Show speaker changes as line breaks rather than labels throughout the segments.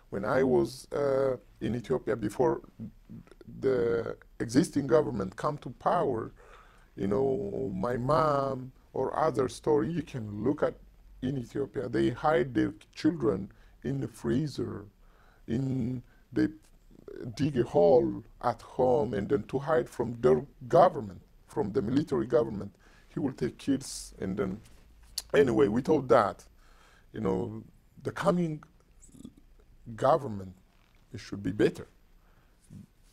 When I was in Ethiopia before the existing government come to power, you know, my mom or other story you can look at in Ethiopia, they hide their children in the freezer, they dig a hole at home and then to hide from their government, from the military government. He will take kids and then, anyway, we thought that, you know, the coming government, it should be better,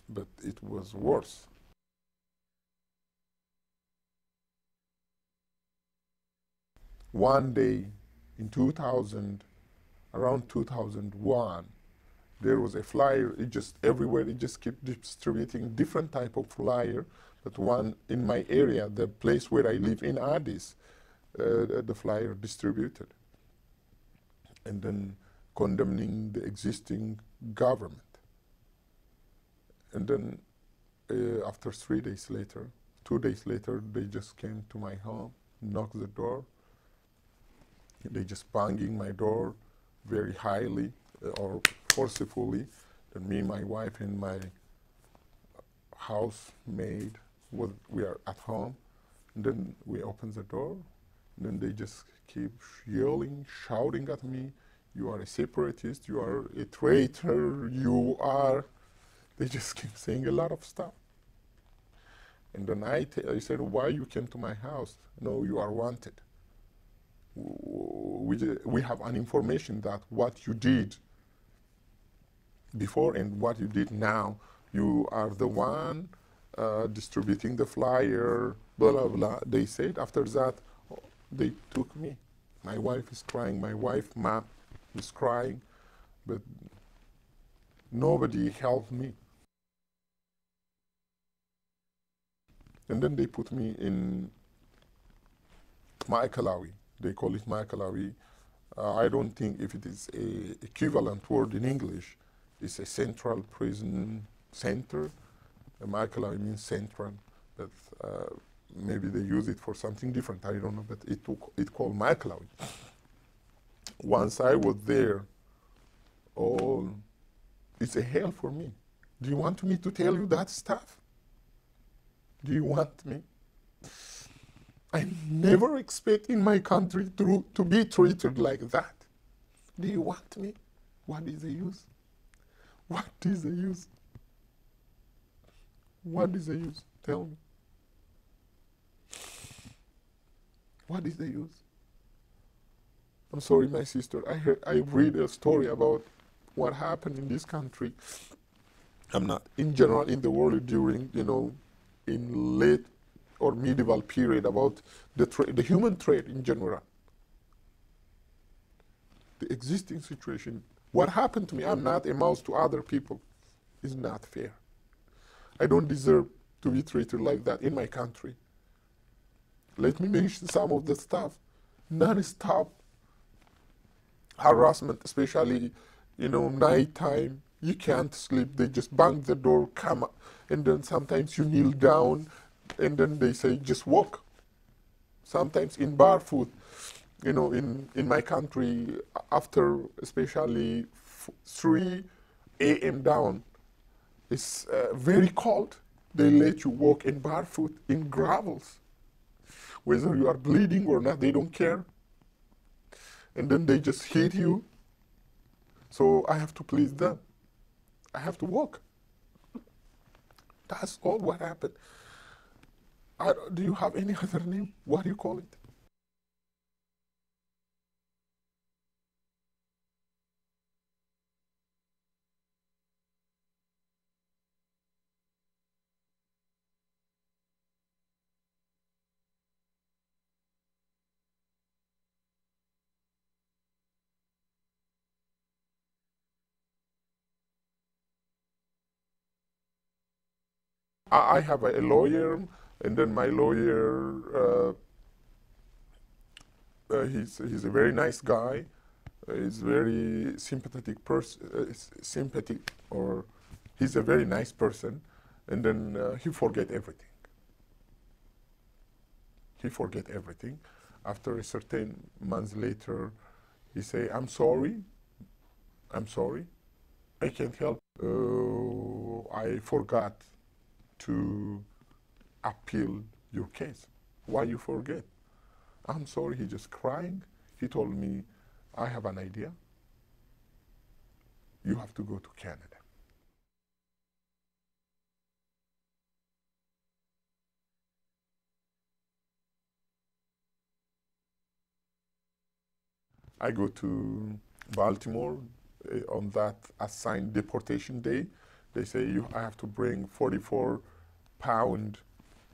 but it was worse. One day in 2000, around 2001, there was a flyer, it just everywhere, it just kept distributing different type of flyer, but one in my area, the place where I live in Addis, the flyer distributed, and then condemning the existing government. And then after 3 days later, 2 days later, they just came to my home, knocked the door. They just banging my door very highly or forcefully. Then me, my wife, and my housemaid, we are at home. And then we open the door. And then they just keep yelling, shouting at me, "You are a separatist, you are a traitor, you are..." They just keep saying a lot of stuff. And then I said, "Why you came to my house?" "No, you are wanted. We have an information that what you did before and what you did now, you are the one distributing the flyer, blah, blah, blah." They said. After that, they took me. My wife is crying. My wife, mom, is crying, but nobody helped me. And then they put me in Maekelawi. They call it Maekelawi. I don't think if it is a equivalent word in English. It's a central prison center. Maekelawi means central, but maybe they use it for something different. I don't know, but it called Maekelawi. Once I was there, oh, it's a hell for me. Do you want me to tell you that stuff? Do you want me? I never expect in my country to be treated like that. Do you want me? What is the use? What is the use? What is the use? Tell me. What is the use? I'm sorry, my sister. I read a story about what happened in this country. I'm not, in general, in the world during, you know, in late or medieval period, about the human trade in general. The existing situation, what happened to me, I'm not a mouse to other people, is not fair. I don't deserve to be treated like that in my country. Let me mention some of the stuff. Non-stop harassment, especially, you know, nighttime. You can't sleep. They just bang the door, come up, and then sometimes you kneel down, and then they say, just walk. Sometimes in barefoot. You know, in my country, after especially 3 a.m. down, it's very cold. They let you walk in barefoot in gravels. Whether you are bleeding or not, they don't care. And then they just hit you. So I have to please them. I have to walk. That's all what happened. Do you have any other name? What do you call it? I have a lawyer, and then my lawyer, he's a very nice guy. He's very sympathetic person, sympathetic, or he's a very nice person, and then he forget everything. He forget everything. After a certain months later, he say, I'm sorry, I can't help. I forgot to appeal your case. Why you forget? I'm sorry, he just crying. He told me, I have an idea. You have to go to Canada. I go to Baltimore on that assigned deportation day. They say I have to bring 44-pound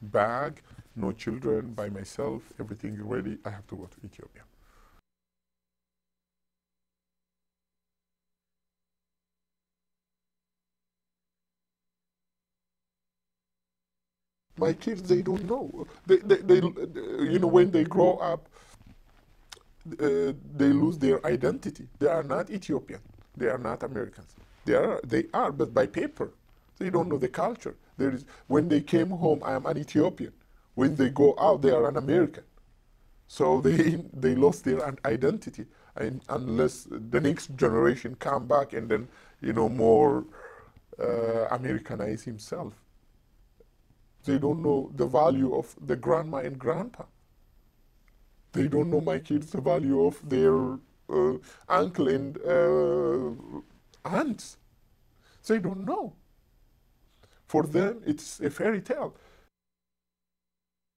bag, no children, by myself, everything ready. I have to go to Ethiopia. My kids, they don't know. When they grow up, they lose their identity. They are not Ethiopian. They are not Americans. They are, but by paper. They don't know the culture. When they came home, I am an Ethiopian. When they go out, they are an American. So they lost their identity, and unless the next generation come back and then more Americanize himself, they don't know the value of the grandma and grandpa. They don't know, my kids, the value of their uncle and aunts. They don't know. For them, it's a fairy tale.